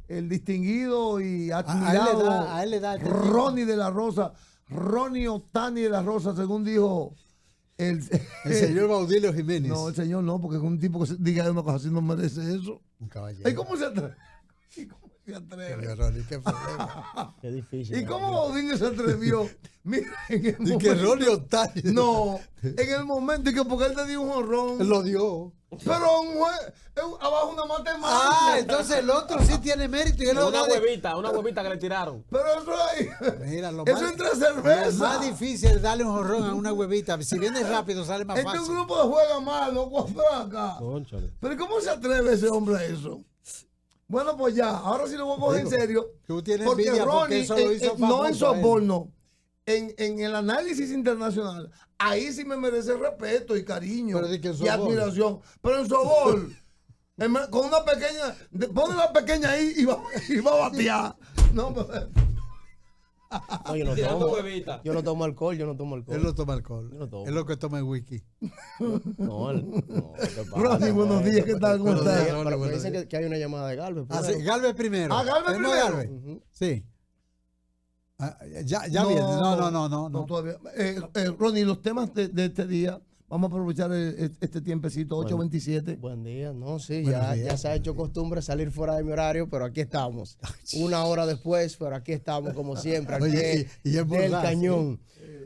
el distinguido y admirado a él le da este Ronnie de la Rosa, Ronnie Otani de la Rosa, según dijo el señor Baudilio Jiménez. No, el señor no, porque es un tipo que diga una cosa así no merece eso. Un caballero. ¿Y cómo se atreve? ¿Y cómo se atreve? Ronnie, qué problema. Qué difícil. ¿Y cómo Baudilio se atrevió? Mira, en el Y que Ronnie Otani. No, en el momento y que porque él te dio un honrón. Él lo dio. Pero abajo una matemática. Ah, entonces el otro sí tiene mérito. Y él Una huevita que le tiraron. Pero eso ahí. Mira, Eso entre cerveza. Lo más difícil es darle un jorrón a una huevita. Si viene rápido, sale más Este fácil. es un grupo de juega mal, no acá. Cónchale. Pero ¿cómo se atreve ese hombre a eso? Bueno, pues ya, ahora sí lo voy a coger en serio. Tú tienes Porque envidia porque Ronnie, eso lo hizo no en famoso a él. soborno, en el análisis internacional, ahí sí me merece respeto y cariño Pero di que en y sobor. admiración. Pero en sobor, con una pequeña, pone la pequeña ahí y va a batear. No, pero, No, yo no Tirando tomo. huevita. Yo no tomo alcohol, yo no tomo alcohol. Él no toma alcohol. Yo no tomo. Es lo que toma el whisky. No, ¿qué pasa? Ronnie, buenos días, ¿qué tal? ¿Cómo Buenos estás? días. Pero me Buenos dicen días. que hay una llamada de Galvez. Ah, primero. sí, Galvez primero. Ah, Galvez ¿Tenemos primero. Galvez? Ujú. Sí. Ah, ya viene. No. No, todavía. Ronnie, los temas de este día, vamos a aprovechar este tiempecito, 8:27. Buen día, no, sí, Buenos días. ya se ha hecho costumbre salir fuera de mi horario, pero aquí estamos. Una hora después, pero aquí estamos como siempre, aquí Oye, y es del verdad, cañón.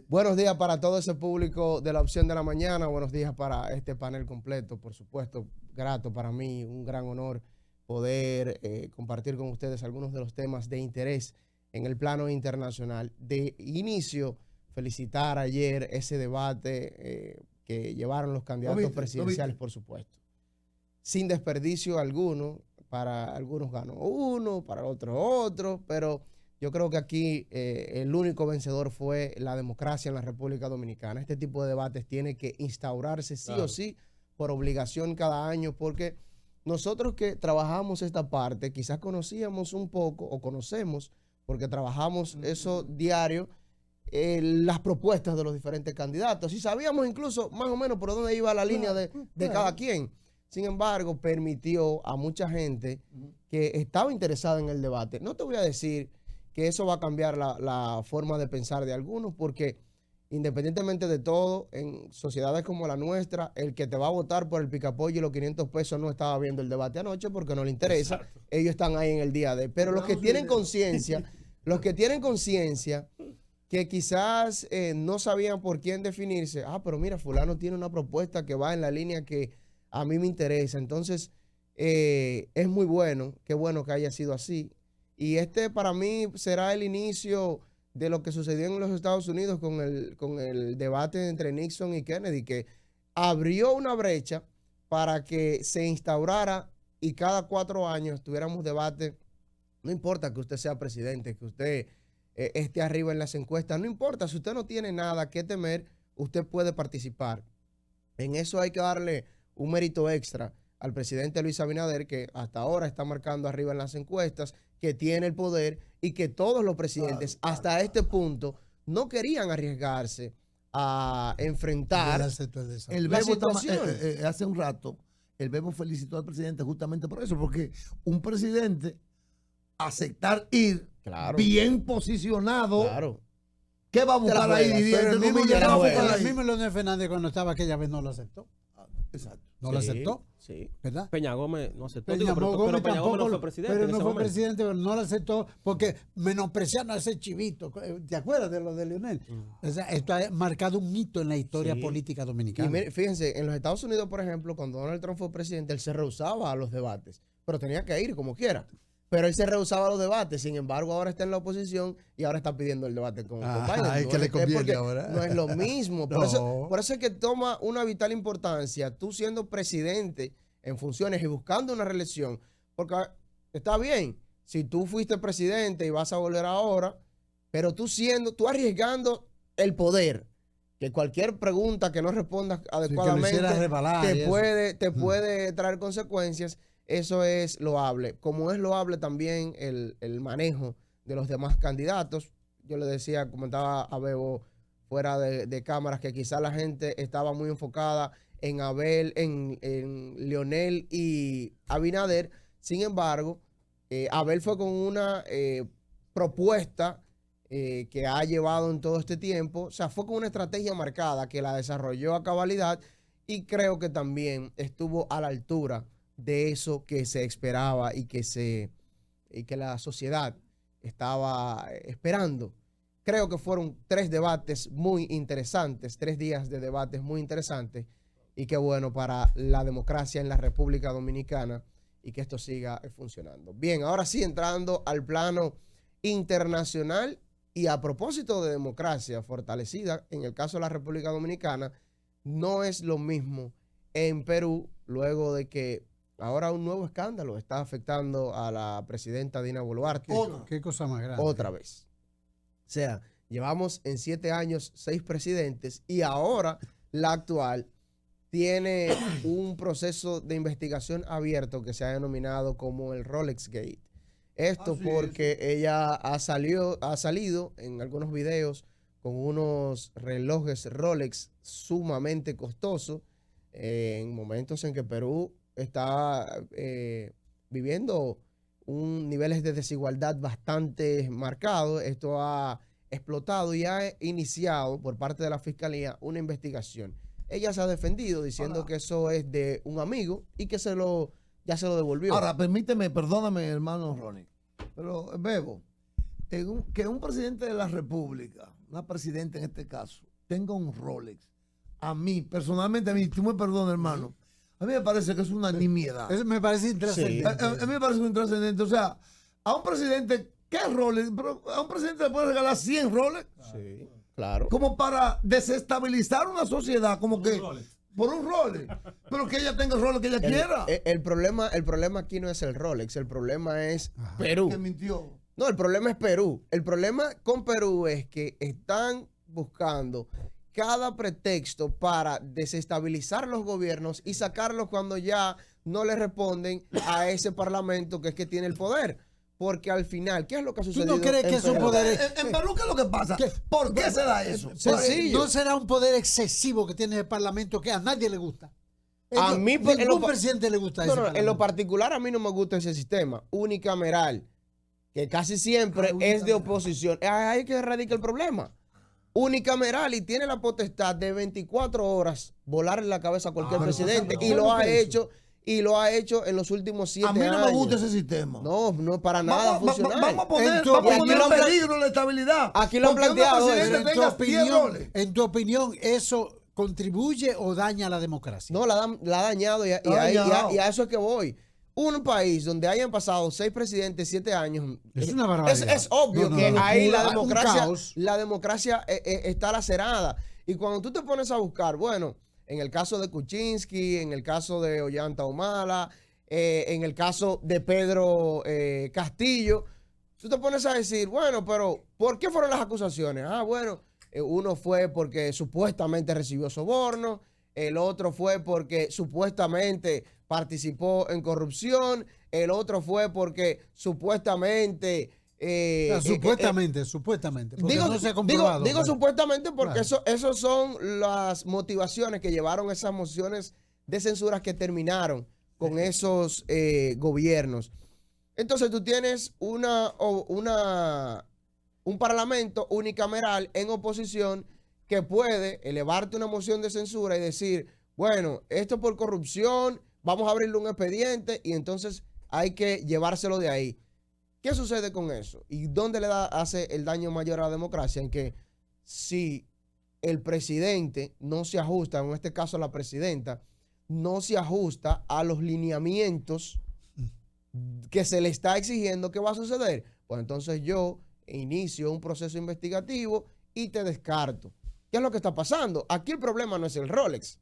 Buenos días para todo ese público de la opción de la mañana, buenos días para este panel completo, por supuesto, grato para mí, un gran honor poder compartir con ustedes algunos de los temas de interés en el plano internacional. De inicio, felicitar ayer ese debate que llevaron los candidatos viste? presidenciales, por supuesto. Sin desperdicio alguno, para algunos ganó uno, para otros otro, pero yo creo que aquí el único vencedor fue la democracia en la República Dominicana. Este tipo de debates tiene que instaurarse sí o sí por obligación cada año, porque nosotros que trabajamos esta parte, quizás conocíamos un poco o conocemos, porque trabajamos eso diario, las propuestas de los diferentes candidatos y sabíamos incluso más o menos por dónde iba la línea de cada quien. Sin embargo, permitió a mucha gente que estaba interesada en el debate. No te voy a decir que eso va a cambiar la forma de pensar de algunos, porque independientemente de todo, en sociedades como la nuestra, el que te va a votar por el picapollo y los 500 pesos no estaba viendo el debate anoche porque no le interesa. Exacto. Ellos están ahí en el día de. Pero los que tienen conciencia, que quizás no sabían por quién definirse, pero mira, fulano tiene una propuesta que va en la línea que a mí me interesa. Entonces, es muy bueno, qué bueno que haya sido así. Y este para mí será el inicio de lo que sucedió en los Estados Unidos con el debate entre Nixon y Kennedy, que abrió una brecha para que se instaurara y cada 4 años tuviéramos debate. No importa que usted sea presidente, que usted esté arriba en las encuestas, no importa, si usted no tiene nada que temer, usted puede participar. En eso hay que darle un mérito extra al presidente Luis Abinader, que hasta ahora está marcando arriba en las encuestas, que tiene el poder y que todos los presidentes hasta este punto no querían arriesgarse a enfrentar el la Bebo situación. Hace un rato, el Bebo felicitó al presidente justamente por eso, porque un presidente aceptar ir bien posicionado, ¿qué va a buscar ahí? Pero el mismo Leonel Fernández cuando estaba aquella vez no lo aceptó. Exacto. No lo aceptó. Sí. ¿Verdad? Peña Gómez no aceptó. Peña Gómez Peña Gómez no tampoco, fue presidente. pero en no ese fue momento. presidente, pero no lo aceptó porque menospreciaron a ese chivito. ¿Te acuerdas de lo de Leonel? O sea, esto ha marcado un hito en la historia política dominicana. Y mire, fíjense, en los Estados Unidos, por ejemplo, cuando Donald Trump fue presidente, él se rehusaba a los debates, pero tenía que ir como quiera. Pero él se rehusaba a los debates, sin embargo, ahora está en la oposición y ahora está pidiendo el debate con Biden. Es que le conviene ahora. No es lo mismo. No. Por eso es que toma una vital importancia, tú siendo presidente en funciones y buscando una reelección, porque está bien, si tú fuiste presidente y vas a volver ahora, pero tú arriesgando el poder, que cualquier pregunta que no respondas adecuadamente te puede traer consecuencias. Eso es loable. Como es loable también el manejo de los demás candidatos. Yo le decía, comentaba a Bebo fuera de cámaras que quizás la gente estaba muy enfocada en Abel, en Leonel y Abinader. Sin embargo, Abel fue con una propuesta que ha llevado en todo este tiempo, o sea, fue con una estrategia marcada que la desarrolló a cabalidad y creo que también estuvo a la altura de eso que se esperaba y que la sociedad estaba esperando. Creo que fueron 3 debates muy interesantes, 3 días de debates muy interesantes y qué bueno para la democracia en la República Dominicana y que esto siga funcionando. Bien, ahora sí, entrando al plano internacional y a propósito de democracia fortalecida, en el caso de la República Dominicana, no es lo mismo en Perú, luego de que ahora un nuevo escándalo está afectando a la presidenta Dina Boluarte. ¿Qué cosa más grande? Otra vez. O sea, llevamos en 7 años 6 presidentes y ahora la actual tiene un proceso de investigación abierto que se ha denominado como el Rolex Gate. Esto porque ella ha salido en algunos videos con unos relojes Rolex sumamente costosos en momentos en que Perú está viviendo niveles de desigualdad bastante marcados. Esto ha explotado y ha iniciado por parte de la Fiscalía una investigación. Ella se ha defendido diciendo que eso es de un amigo y que ya se lo devolvió. Ahora, permíteme, perdóname, hermano Ronnie, pero Bebo, que un presidente de la República, una presidenta en este caso, tenga un Rolex, a mí, personalmente, tú me perdonas, hermano, a mí me parece que es una nimiedad. Eso me parece intrascendente. Sí. A mí me parece intrascendente. O sea, a un presidente, ¿qué Rolex? Pero a un presidente le puede regalar 100 Rolex. Sí, claro. Como para desestabilizar una sociedad, como que por un Rolex. Pero que ella tenga el Rolex que ella quiera. El problema aquí no es el Rolex, el problema es Perú. Que mintió. No, el problema es Perú. El problema con Perú es que están buscando cada pretexto para desestabilizar los gobiernos y sacarlos cuando ya no le responden a ese parlamento que es que tiene el poder. Porque al final, ¿qué es lo que ha sucedido? ¿Tú no crees que es un poder? En Perú, ¿qué es lo que pasa? ¿Por qué se da eso? Sencillo. No será un poder excesivo que tiene el parlamento que a nadie le gusta. A mí, ningún presidente le gusta eso. En lo particular, a mí no me gusta ese sistema unicameral, que casi siempre es de oposición. Ahí es que radica el problema. Unicameral y tiene la potestad de 24 horas volar en la cabeza a cualquier presidente y lo ha hecho en los últimos 7 años. A mí no me gusta ese sistema. No, no para nada funcional. Vamos a poner en peligro la estabilidad. Aquí lo han planteado. En tu opinión, ¿eso contribuye o daña a la democracia? No, la ha dañado y a eso es que voy. Un país donde hayan pasado 6 presidentes, 7 años. Es una barbaridad. Es obvio que ahí la democracia está lacerada. Y cuando tú te pones a buscar, bueno, en el caso de Kuczynski, en el caso de Ollanta Humala, en el caso de Pedro Castillo, tú te pones a decir, bueno, pero ¿por qué fueron las acusaciones? Bueno, uno fue porque supuestamente recibió soborno, el otro fue porque supuestamente participó en corrupción, el otro fue porque supuestamente... supuestamente. No se ha comprobado. Digo supuestamente porque esos son las motivaciones que llevaron esas mociones de censura que terminaron con esos gobiernos. Entonces tú tienes un parlamento unicameral en oposición que puede elevarte una moción de censura y decir, bueno, esto es por corrupción, vamos a abrirle un expediente y entonces hay que llevárselo de ahí. ¿Qué sucede con eso? ¿Y dónde hace el daño mayor a la democracia? En que si el presidente no se ajusta, en este caso la presidenta, no se ajusta a los lineamientos que se le está exigiendo, ¿qué va a suceder? Pues entonces yo inicio un proceso investigativo y te descarto. ¿Qué es lo que está pasando? Aquí el problema no es el Rolex.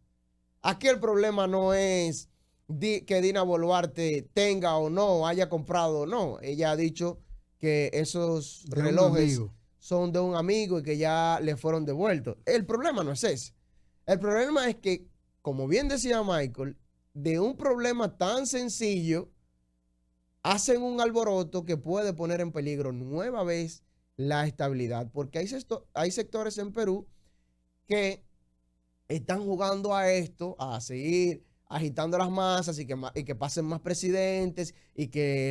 Aquí el problema no es que Dina Boluarte tenga o no, haya comprado o no. Ella ha dicho que esos relojes son de un amigo y que ya le fueron devueltos. El problema no es ese. El problema es que, como bien decía Michael, de un problema tan sencillo hacen un alboroto que puede poner en peligro nueva vez la estabilidad. Porque hay sectores en Perú que están jugando a esto, a seguir agitando las masas y que pasen más presidentes y que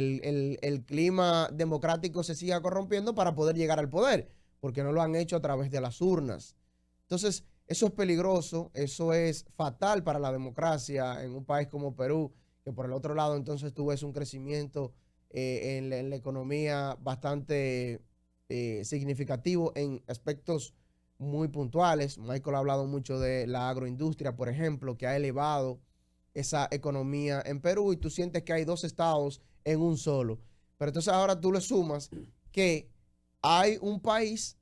el clima democrático se siga corrompiendo para poder llegar al poder, porque no lo han hecho a través de las urnas. Entonces, eso es peligroso, eso es fatal para la democracia en un país como Perú, que por el otro lado entonces tú ves un crecimiento en la economía bastante significativo en aspectos muy puntuales. Michael ha hablado mucho de la agroindustria, por ejemplo, que ha elevado esa economía en Perú, y tú sientes que hay dos estados en un solo. Pero entonces ahora tú le sumas que hay un país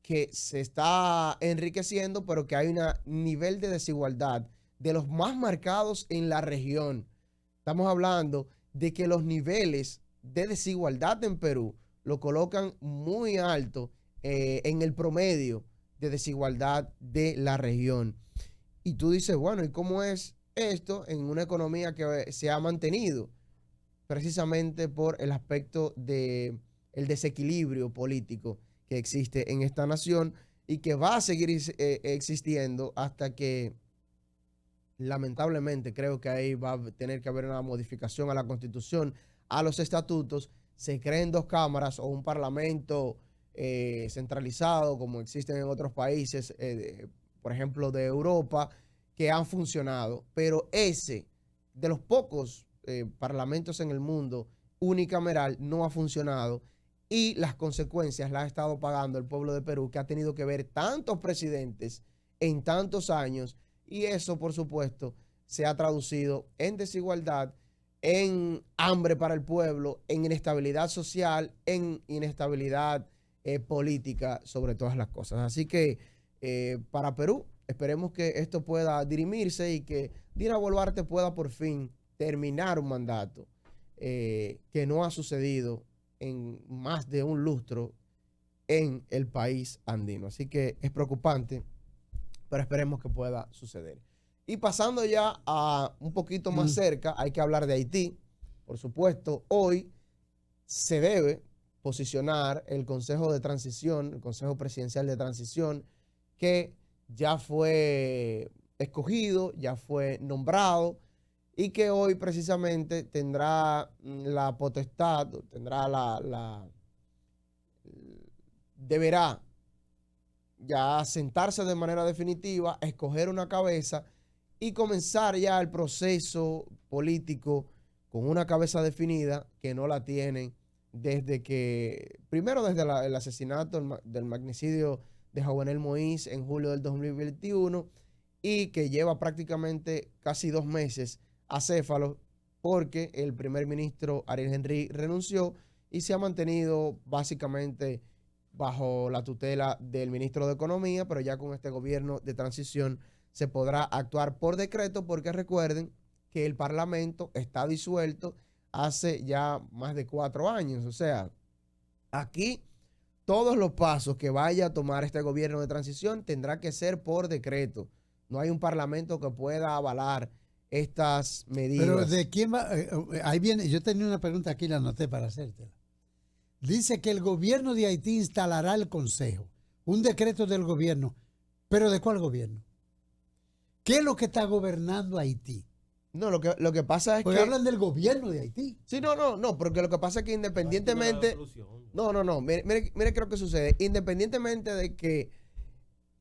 que se está enriqueciendo, pero que hay un nivel de desigualdad de los más marcados en la región. Estamos hablando de que los niveles de desigualdad en Perú lo colocan muy alto en el promedio de desigualdad de la región. Y tú dices, bueno, ¿y cómo es esto en una economía que se ha mantenido? Precisamente por el aspecto del desequilibrio político que existe en esta nación y que va a seguir existiendo hasta que, lamentablemente, creo que ahí va a tener que haber una modificación a la Constitución, a los estatutos, se creen dos cámaras o un parlamento centralizado, como existen en otros países, por ejemplo, de Europa, que han funcionado. Pero ese, de los pocos parlamentos en el mundo unicameral, no ha funcionado, y las consecuencias las ha estado pagando el pueblo de Perú, que ha tenido que ver tantos presidentes en tantos años, y eso, por supuesto, se ha traducido en desigualdad, en hambre para el pueblo, en inestabilidad social, en inestabilidad política, sobre todas las cosas. Así que para Perú, esperemos que esto pueda dirimirse y que Dina Boluarte pueda por fin terminar un mandato que no ha sucedido en más de un lustro en el país andino. Así que es preocupante, pero esperemos que pueda suceder. Y pasando ya a un poquito más cerca, hay que hablar de Haití. Por supuesto, hoy se debe posicionar el Consejo de Transición, el Consejo Presidencial de Transición, que ya fue escogido, ya fue nombrado, y que hoy precisamente tendrá la potestad, deberá ya sentarse de manera definitiva, escoger una cabeza y comenzar ya el proceso político con una cabeza definida, que no la tienen desde el asesinato del magnicidio de Jovenel Moïse en julio del 2021, y que lleva prácticamente casi 2 meses acéfalo, porque el primer ministro Ariel Henry renunció y se ha mantenido básicamente bajo la tutela del ministro de Economía, pero ya con este gobierno de transición se podrá actuar por decreto, porque recuerden que el Parlamento está disuelto hace ya más de 4 años. O sea, aquí todos los pasos que vaya a tomar este gobierno de transición tendrá que ser por decreto. No hay un Parlamento que pueda avalar estas medidas. Pero ¿de quién va? Ahí viene, yo tenía una pregunta aquí, la anoté para hacértela. Dice que el gobierno de Haití instalará el consejo, un decreto del gobierno. ¿Pero de cuál gobierno? ¿Qué es lo que está gobernando Haití? No, lo que pasa es porque que hablan del gobierno de Haití. Sí, no, porque lo que pasa es que independientemente... Mire qué es lo que sucede. Independientemente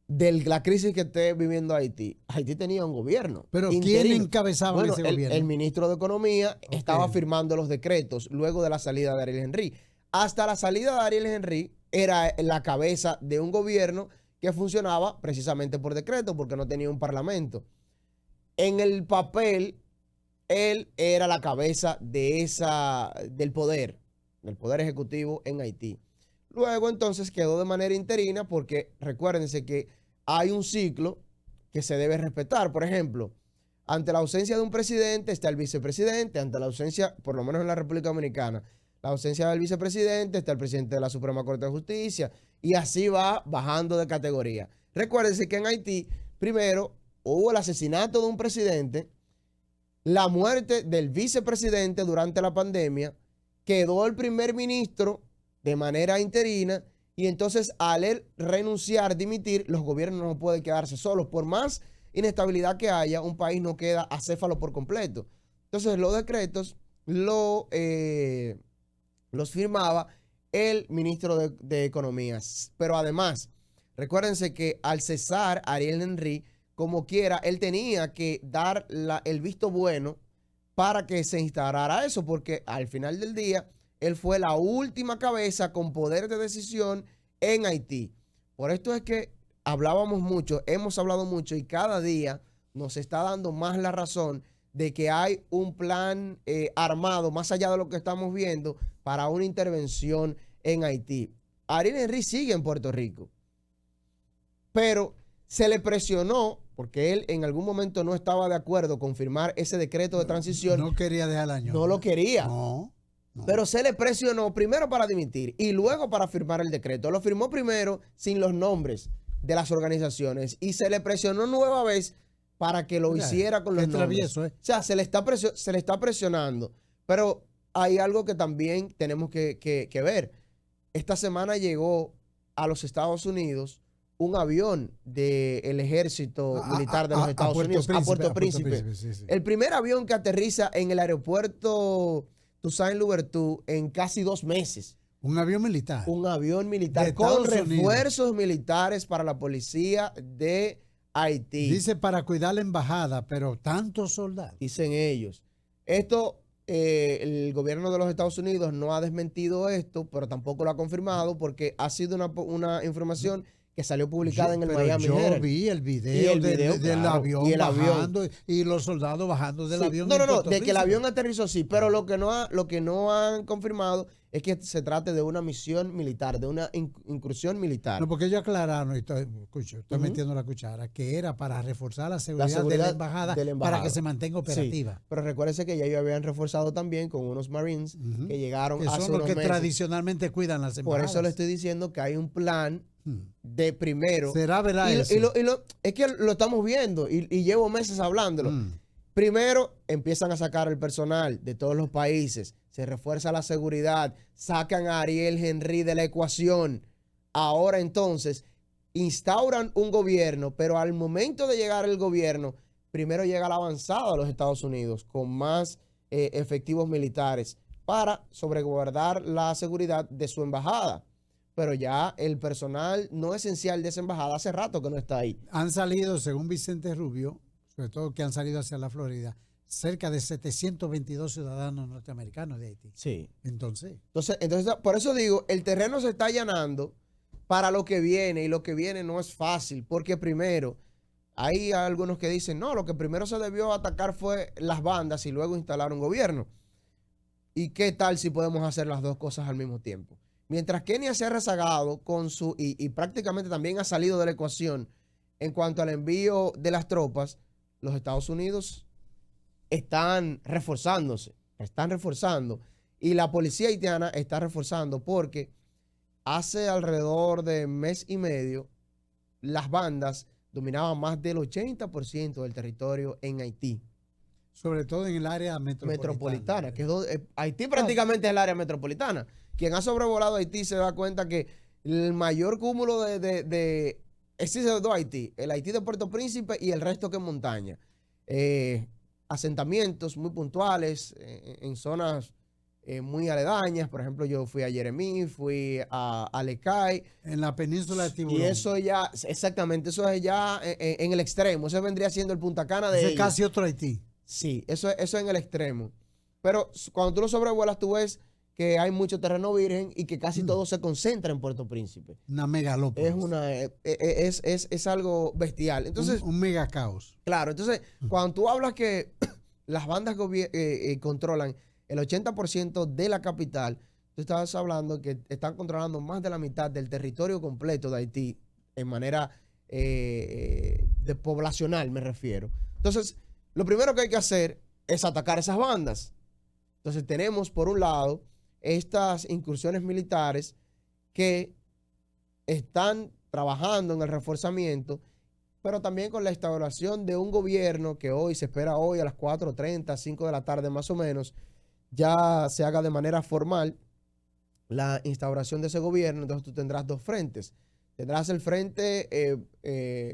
de la crisis que esté viviendo Haití, Haití tenía un gobierno. Pero interino. ¿quién encabezaba ese gobierno? El ministro de Economía estaba firmando los decretos luego de la salida de Ariel Henry. Hasta la salida de Ariel Henry era la cabeza de un gobierno que funcionaba precisamente por decreto, porque no tenía un parlamento. En el papel, él era la cabeza del poder ejecutivo en Haití. Luego, entonces, quedó de manera interina, porque recuérdense que hay un ciclo que se debe respetar. Por ejemplo, ante la ausencia de un presidente está el vicepresidente. Ante la ausencia, por lo menos en la República Dominicana, la ausencia del vicepresidente está el presidente de la Suprema Corte de Justicia, y así va bajando de categoría. Recuérdense que en Haití, primero, hubo el asesinato de un presidente, la muerte del vicepresidente durante la pandemia, quedó el primer ministro de manera interina, y entonces al él renunciar, dimitir, los gobiernos no pueden quedarse solos. Por más inestabilidad que haya, un país no queda acéfalo por completo. Entonces, los decretos los firmaba el ministro de Economía. Pero además, recuérdense que al cesar Ariel Henry, como quiera, él tenía que dar el visto bueno para que se instaurara eso, porque al final del día, él fue la última cabeza con poder de decisión en Haití. Por esto es que hablábamos mucho, hemos hablado mucho y cada día nos está dando más la razón de que hay un plan armado, más allá de lo que estamos viendo, para una intervención en Haití. Ariel Henry sigue en Puerto Rico, pero se le presionó, porque él en algún momento no estaba de acuerdo con firmar ese decreto de transición. No quería dejar el año. No lo quería. No. Pero se le presionó primero para dimitir y luego para firmar el decreto. Lo firmó primero sin los nombres de las organizaciones y se le presionó nueva vez para que lo hiciera con los nombres. Travieso, ¿eh? O sea, se le está presionando. Pero hay algo que también tenemos que ver. Esta semana llegó a los Estados Unidos un avión del ejército militar de los Estados Unidos a Puerto Príncipe. Sí, sí. El primer avión que aterriza en el aeropuerto Toussaint Louverture en casi 2 meses. Un avión militar. Un avión militar de con Estados refuerzos militares para la policía de Haití. Dice para cuidar la embajada, pero tantos soldados. Dicen ellos. Esto, el gobierno de los Estados Unidos no ha desmentido esto, pero tampoco lo ha confirmado porque ha sido una información que salió publicada en el Miami Herald. Yo vi el video, del claro, avión y el bajando avión. y los soldados bajando del Sí. avión. No, de que el avión aterrizó sí, pero lo que no han confirmado es que se trate de una misión militar, de una incursión militar. No, porque ellos aclararon, y estoy metiendo la cuchara, que era para reforzar la seguridad de la embajada para que se mantenga operativa. Sí, pero recuérdense que ya ellos habían reforzado también con unos Marines que llegaron que hace son los unos que meses. tradicionalmente cuidan las embajadas. Por eso le estoy diciendo que hay un plan de primero. ¿Será verdad eso? Es que lo estamos viendo y llevo meses hablándolo. Primero, empiezan a sacar el personal de todos los países, se refuerza la seguridad, sacan a Ariel Henry de la ecuación. Ahora entonces, instauran un gobierno, pero al momento de llegar el gobierno, primero llega la avanzada de los Estados Unidos con más efectivos militares para sobreguardar la seguridad de su embajada. Pero ya el personal no esencial de esa embajada hace rato que no está ahí. Han salido, según Vicente Rubio, sobre todo que han salido hacia la Florida, cerca de 722 ciudadanos norteamericanos de Haití. Sí. Entonces, por eso digo, el terreno se está allanando para lo que viene y lo que viene no es fácil, porque primero, hay algunos que dicen, no, lo que primero se debió atacar fue las bandas y luego instalar un gobierno. ¿Y qué tal si podemos hacer las dos cosas al mismo tiempo? Mientras Kenia se ha rezagado con y prácticamente también ha salido de la ecuación en cuanto al envío de las tropas, los Estados Unidos están reforzando y la policía haitiana está reforzando porque hace alrededor de mes y medio las bandas dominaban más del 80% del territorio en Haití. sobre todo en el área metropolitana. Que es Haití prácticamente es el área metropolitana. Quien ha sobrevolado Haití se da cuenta que el mayor cúmulo existe de dos Haití, el Haití de Puerto Príncipe y el resto que es montaña. Asentamientos muy puntuales en zonas muy aledañas. Por ejemplo, yo fui a Jeremí, fui a Lecay. En la península de Tiburón. Y eso ya, exactamente, eso es ya en el extremo. Eso vendría siendo el Punta Cana de Ese es ellos. casi otro Haití. Sí, eso es en el extremo. Pero cuando tú lo sobrevuelas, tú ves que hay mucho terreno virgen y que casi todo se concentra en Puerto Príncipe. Una megalópolis. Es algo bestial. Entonces, un mega caos. Claro, entonces, cuando tú hablas que las bandas controlan el 80% de la capital, tú estás hablando que están controlando más de la mitad del territorio completo de Haití en manera de poblacional, me refiero. Entonces, lo primero que hay que hacer es atacar esas bandas. Entonces, tenemos, por un lado, estas incursiones militares que están trabajando en el reforzamiento, pero también con la instauración de un gobierno que hoy se espera hoy a las 4:30, 5 de la tarde más o menos, ya se haga de manera formal la instauración de ese gobierno. Entonces tú tendrás dos frentes. Tendrás el frente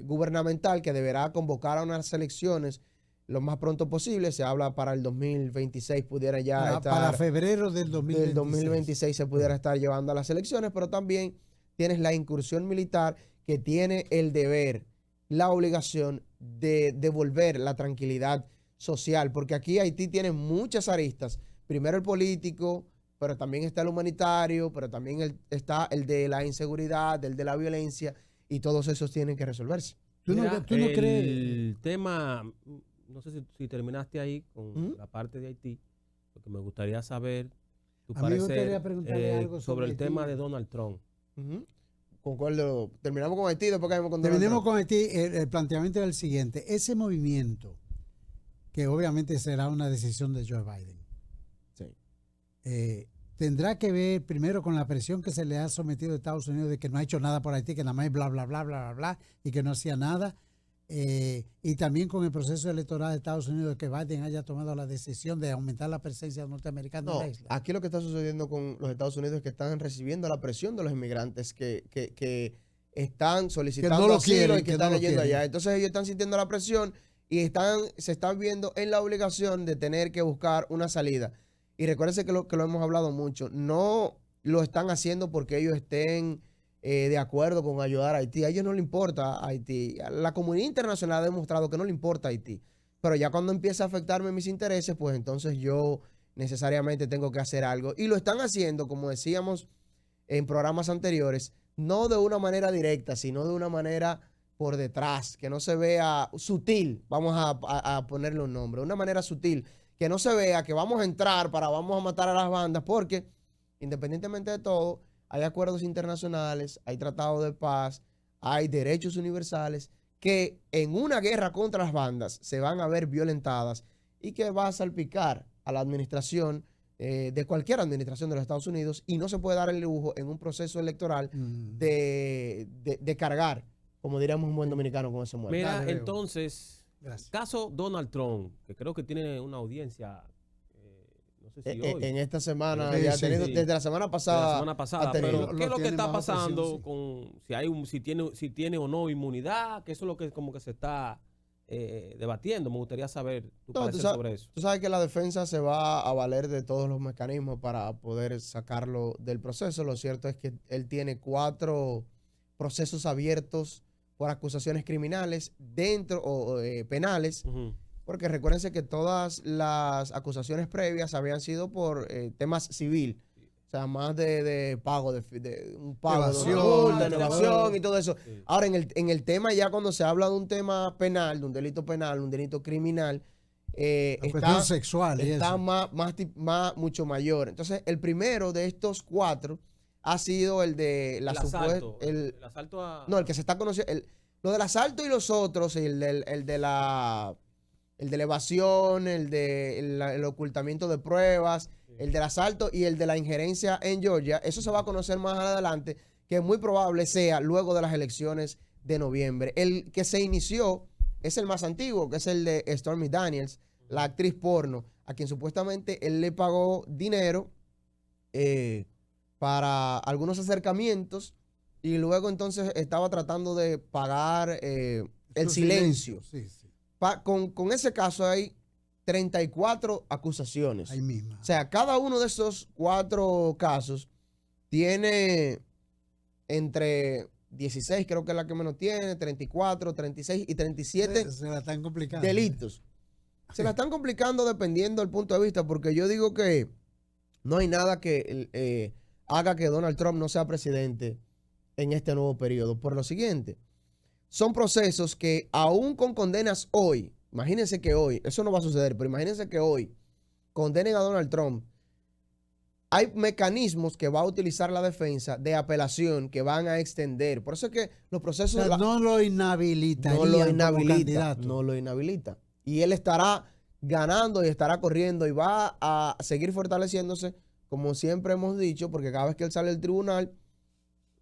gubernamental que deberá convocar a unas elecciones lo más pronto posible. Se habla para el 2026 pudiera ya estar... Para febrero del 2026. Del 2026 se pudiera estar llevando a las elecciones, pero también tienes la incursión militar que tiene el deber, la obligación de devolver la tranquilidad social, porque aquí Haití tiene muchas aristas. Primero el político, pero también está el humanitario, pero también está el de la inseguridad, el de la violencia, y todos esos tienen que resolverse. ¿Tú no crees? El tema, no sé si terminaste ahí con la parte de Haití, porque me gustaría saber tu A mí me parecer gustaría preguntarle algo sobre el Haití. tema de Donald Trump. Concuerdo. Terminamos con Haití, después caemos con Donald Terminemos Trump. con Haití. El planteamiento es el siguiente. Ese movimiento, que obviamente será una decisión de Joe Biden, Sí. tendrá que ver primero con la presión que se le ha sometido a Estados Unidos de que no ha hecho nada por Haití, que nada más es bla, bla, bla, bla, bla, bla, y que no hacía nada. Y también con el proceso electoral de Estados Unidos de que Biden haya tomado la decisión de aumentar la presencia norteamericana en No, la isla. aquí lo que está sucediendo con los Estados Unidos es que están recibiendo la presión de los inmigrantes que están solicitando Que no lo asilo quieren, y que que están no lo yendo quieren. allá. Entonces ellos están sintiendo la presión y se están viendo en la obligación de tener que buscar una salida. Y recuérdense que lo hemos hablado mucho. No lo están haciendo porque ellos estén de acuerdo con ayudar a Haití. A ellos no les importa Haití. La comunidad internacional ha demostrado que no le importa Haití. Pero ya cuando empieza a afectarme mis intereses, pues entonces yo necesariamente tengo que hacer algo. Y lo están haciendo, como decíamos en programas anteriores, no de una manera directa, sino de una manera por detrás, que no se vea sutil. Vamos a ponerle un nombre. Una manera sutil, que no se vea que vamos a entrar vamos a matar a las bandas, porque independientemente de todo, hay acuerdos internacionales, hay tratados de paz, hay derechos universales que en una guerra contra las bandas se van a ver violentadas y que va a salpicar a la administración de cualquier administración de los Estados Unidos, y no se puede dar el lujo en un proceso electoral de cargar, como diríamos un buen dominicano, con ese muerto. Mira, Dale, Bebo. entonces, Gracias. caso Donald Trump, que creo que tiene una audiencia, no sé si hoy. En esta semana, Sí, ya ha sí, tenido, sí. desde la semana De pasada. la semana pasada, ha tenido. pero ¿qué es lo que tienen está bajo presión, pasando sí. con si tiene o no inmunidad? Que eso es lo que como que se está debatiendo. Me gustaría saber tu No, parecer sobre eso. Tú sabes que la defensa se va a valer de todos los mecanismos para poder sacarlo del proceso. Lo cierto es que él tiene 4 procesos abiertos por acusaciones criminales o penales. Ujú. Porque recuérdense que todas las acusaciones previas habían sido por temas civil. O sea, más de pago, de un pago Evasión, de evasión y todo eso. Sí. Ahora, en el tema ya cuando se habla de un tema penal, de un delito penal, un delito criminal, La cuestión sexual y está eso. mucho mayor. Entonces, el primero de estos 4 ha sido el de la El supuesta... asalto. El asalto a... No, el que se está conociendo... Lo del asalto y los otros, el de la evasión, el ocultamiento de pruebas, el del asalto y el de la injerencia en Georgia, eso se va a conocer más adelante, que muy probable sea luego de las elecciones de noviembre. El que se inició es el más antiguo, que es el de Stormy Daniels, la actriz porno, a quien supuestamente él le pagó dinero para algunos acercamientos, y luego entonces estaba tratando de pagar el silencio. Sí, sí. Con ese caso hay 34 acusaciones. Ahí mismo. O sea, cada uno de esos 4 casos tiene entre 16, creo que es la que menos tiene, 34, 36 y 37 Se la están complicando. delitos. Se la están complicando dependiendo del punto de vista, porque yo digo que no hay nada que haga que Donald Trump no sea presidente en este nuevo periodo. Por lo siguiente, son procesos que aún con condenas hoy, imagínense que hoy, eso no va a suceder, pero imagínense que hoy condenen a Donald Trump, hay mecanismos que va a utilizar la defensa de apelación que van a extender. Por eso es que los procesos... O sea, no lo inhabilitarían no lo como inhabilita, candidato. no lo inhabilita. Y él estará ganando y estará corriendo y va a seguir fortaleciéndose, como siempre hemos dicho, porque cada vez que él sale del tribunal,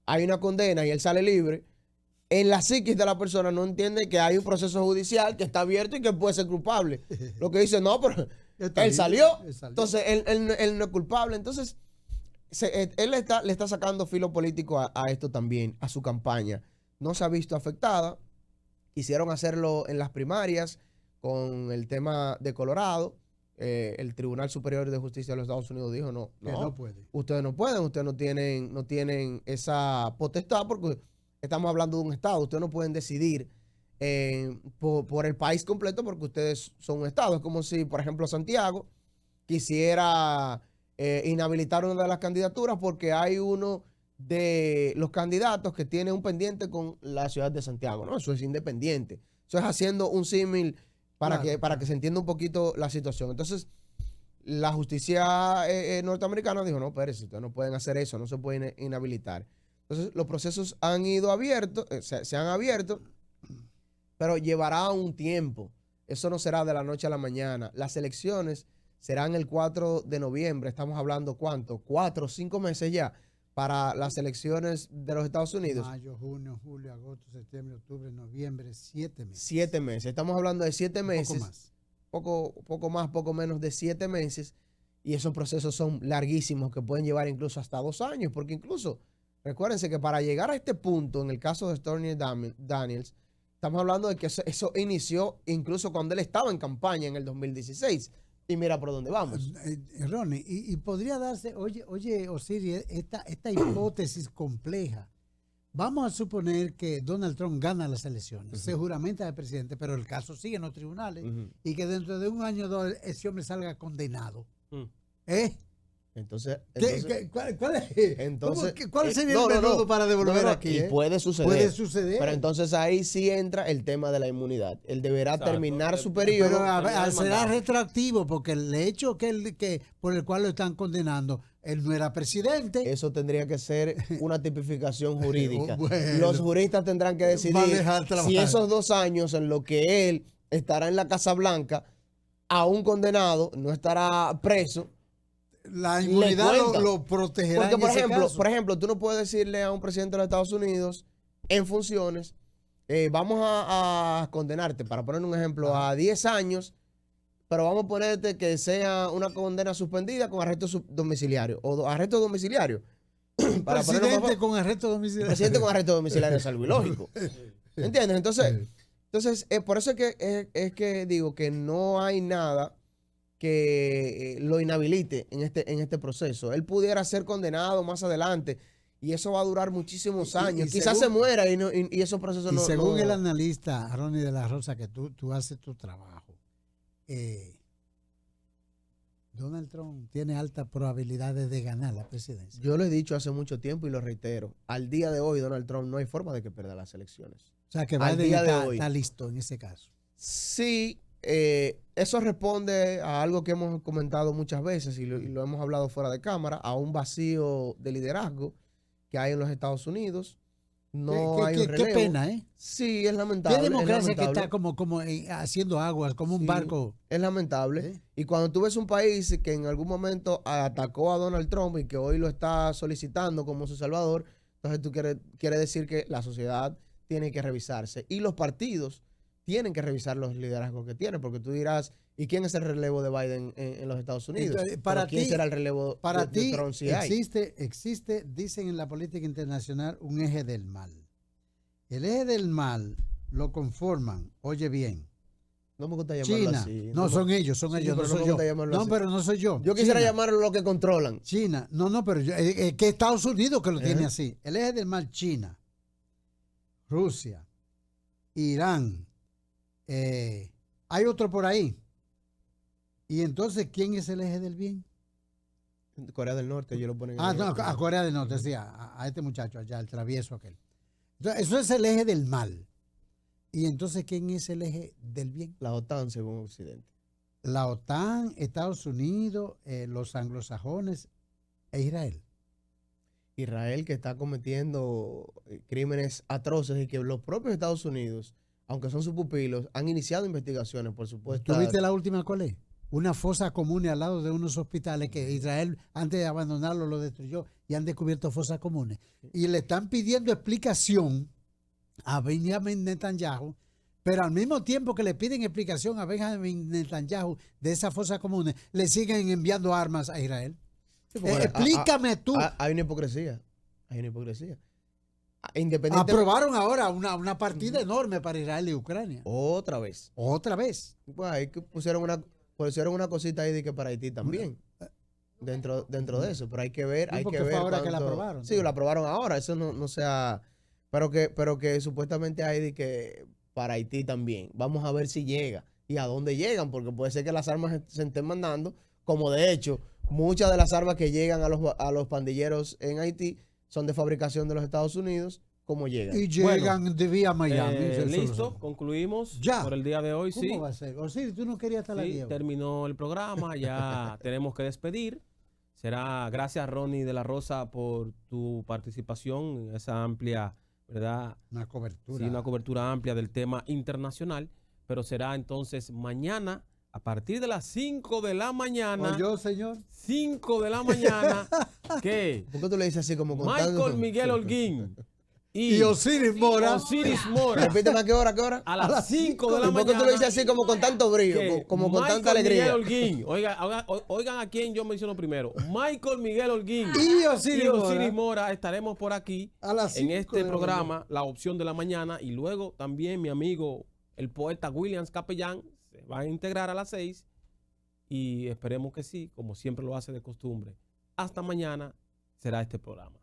hay una condena y él sale libre. En la psiquis de la persona no entiende que hay un proceso judicial que está abierto y que puede ser culpable. Lo que dice, no, pero él salió. Entonces él no es culpable. Entonces, él le está sacando filo político a esto también, a su campaña. No se ha visto afectada. Quisieron hacerlo en las primarias con el tema de Colorado. El Tribunal Superior de Justicia de los Estados Unidos dijo no puede. Ustedes no pueden, ustedes no tienen esa potestad porque estamos hablando de un estado. Ustedes no pueden decidir por el país completo porque ustedes son un estado. Es como si, por ejemplo, Santiago quisiera inhabilitar una de las candidaturas porque hay uno de los candidatos que tiene un pendiente con la ciudad de Santiago, ¿no? Eso es independiente. Eso es haciendo un símil para que se entienda un poquito la situación. Entonces, la justicia norteamericana dijo, no, espérense, ustedes no pueden hacer eso, no se pueden inhabilitar. Entonces, los procesos han ido abiertos, se han abierto, pero llevará un tiempo. Eso no será de la noche a la mañana. Las elecciones serán el 4 de noviembre. Estamos hablando, ¿cuánto? 4 o 5 meses ya para las elecciones de los Estados Unidos. Mayo, junio, julio, agosto, septiembre, octubre, noviembre, 7 meses. 7 meses. Estamos hablando de 7 meses. Poco más. Poco menos de 7 meses. Y esos procesos son larguísimos que pueden llevar incluso hasta 2 años. Porque incluso, recuérdense que para llegar a este punto, en el caso de Stormy Daniels, estamos hablando de que eso inició incluso cuando él estaba en campaña en el 2016. Y mira por dónde vamos. Ronnie, y podría darse, oye, Osiris, esta hipótesis compleja. Vamos a suponer que Donald Trump gana las elecciones, se juramenta de presidente, pero el caso sigue en los tribunales y que dentro de 1 año o 2 ese hombre salga condenado. Entonces, ¿cuál sería el método para devolver aquí? Y puede suceder. Puede suceder. Pero entonces ahí sí entra el tema de la inmunidad. Él deberá terminar su periodo. Pero será retroactivo porque el hecho que por el cual lo están condenando, él no era presidente. Eso tendría que ser una tipificación jurídica. Bueno, los juristas tendrán que decidir si esos 2 años en los que él estará en la Casa Blanca, aún condenado, no estará preso. La inmunidad lo protegerá. Porque, por ejemplo, tú no puedes decirle a un presidente de los Estados Unidos en funciones, vamos a condenarte, para poner un ejemplo, a 10 años, pero vamos a ponerte que sea una condena suspendida con arresto domiciliario o arresto domiciliario. Presidente con arresto domiciliario. Presidente con arresto domiciliario es algo ilógico. ¿Entiendes? Entonces por eso es que digo que no hay nada que lo inhabilite en este proceso. Él pudiera ser condenado más adelante y eso va a durar muchísimos años. Quizás se muera y esos procesos no... Según el analista Ronnie de la Rosa, que tú haces tu trabajo, Donald Trump tiene altas probabilidades de ganar la presidencia. Yo lo he dicho hace mucho tiempo y lo reitero. Al día de hoy, Donald Trump no hay forma de que pierda las elecciones. O sea, que está listo en ese caso. Sí. Eso responde a algo que hemos comentado muchas veces y lo hemos hablado fuera de cámara, a un vacío de liderazgo que hay en los Estados Unidos. No hay un relevo. Qué pena, ¿eh? Sí, es lamentable. Qué democracia que está como haciendo aguas, como un barco. Es lamentable. Y cuando tú ves un país que en algún momento atacó a Donald Trump y que hoy lo está solicitando como su salvador, entonces tú quiere decir que la sociedad tiene que revisarse. Y los partidos tienen que revisar los liderazgos que tienen, porque tú dirás, ¿y quién es el relevo de Biden en los Estados Unidos? Entonces, ¿quién será el relevo de Trump si existe, dicen en la política internacional, un eje del mal. El eje del mal lo conforman, oye bien, no me gusta llamarlo China, así. No, son ellos, no soy yo. No, pero no soy yo. Yo quisiera llamarlo lo que controlan. China, pero que Estados Unidos que lo tiene así. El eje del mal, China, Rusia, Irán, hay otro por ahí. Y entonces, ¿quién es el eje del bien? Corea del Norte, ellos lo ponen. A Corea del Norte, sí, a este muchacho allá, el travieso aquel. Entonces, eso es el eje del mal. Y entonces, ¿quién es el eje del bien? La OTAN, según Occidente. La OTAN, Estados Unidos, los anglosajones e Israel. Israel, que está cometiendo crímenes atroces y que los propios Estados Unidos, aunque son sus pupilos, han iniciado investigaciones, por supuesto. ¿Tú viste la última cuál es? Una fosa común al lado de unos hospitales que Israel, antes de abandonarlo, lo destruyó y han descubierto fosas comunes. Y le están pidiendo explicación a Benjamin Netanyahu, pero al mismo tiempo que le piden explicación a Benjamin Netanyahu de esas fosas comunes, le siguen enviando armas a Israel. Explícame tú. Hay una hipocresía. Hay una hipocresía. Independiente. Aprobaron ahora una partida enorme para Israel y Ucrania. Otra vez. Otra vez. Pues ahí que pusieron una cosita ahí de que para Haití también. Dentro de eso. Pero hay que ver. Sí, Hay porque que fue ver ahora que la aprobaron. Sí, la aprobaron ahora. Eso no sea. Pero que supuestamente hay de que para Haití también. Vamos a ver si llega y a dónde llegan, porque puede ser que las armas se estén mandando, como de hecho, muchas de las armas que llegan a los pandilleros en Haití son de fabricación de los Estados Unidos. ¿Cómo llegan? Y llegan de vía Miami. Eso Listo, concluimos ya por el día de hoy. ¿Cómo Sí, va a ser? Osiris, tú no querías estar la sí, Diego. terminó el programa, ya tenemos que despedir. Será gracias, Ronnie de la Rosa, por tu participación en esa amplia, ¿verdad? Una cobertura. Sí, una cobertura amplia del tema internacional, pero será entonces mañana a partir de las 5 de la mañana. ¿O yo, señor? 5 de la mañana, que ¿Por qué tú le dices así como contando? Michael Miguel Holguín Y Osiris Mora. Osiris Mora Repíteme a qué hora, a las 5 de la ¿Y por qué mañana. tú lo dices así como con tanto brillo, que como con Michael tanta alegría? Miguel Holguín, oigan a quién yo menciono primero. Michael Miguel Holguín Y Osiris Mora estaremos por aquí A las en 5 este de la programa, La Opción de la Mañana, y luego también mi amigo el poeta Williams Capellán se va a integrar a las 6 y esperemos que sí, como siempre lo hace de costumbre. Hasta mañana será este programa.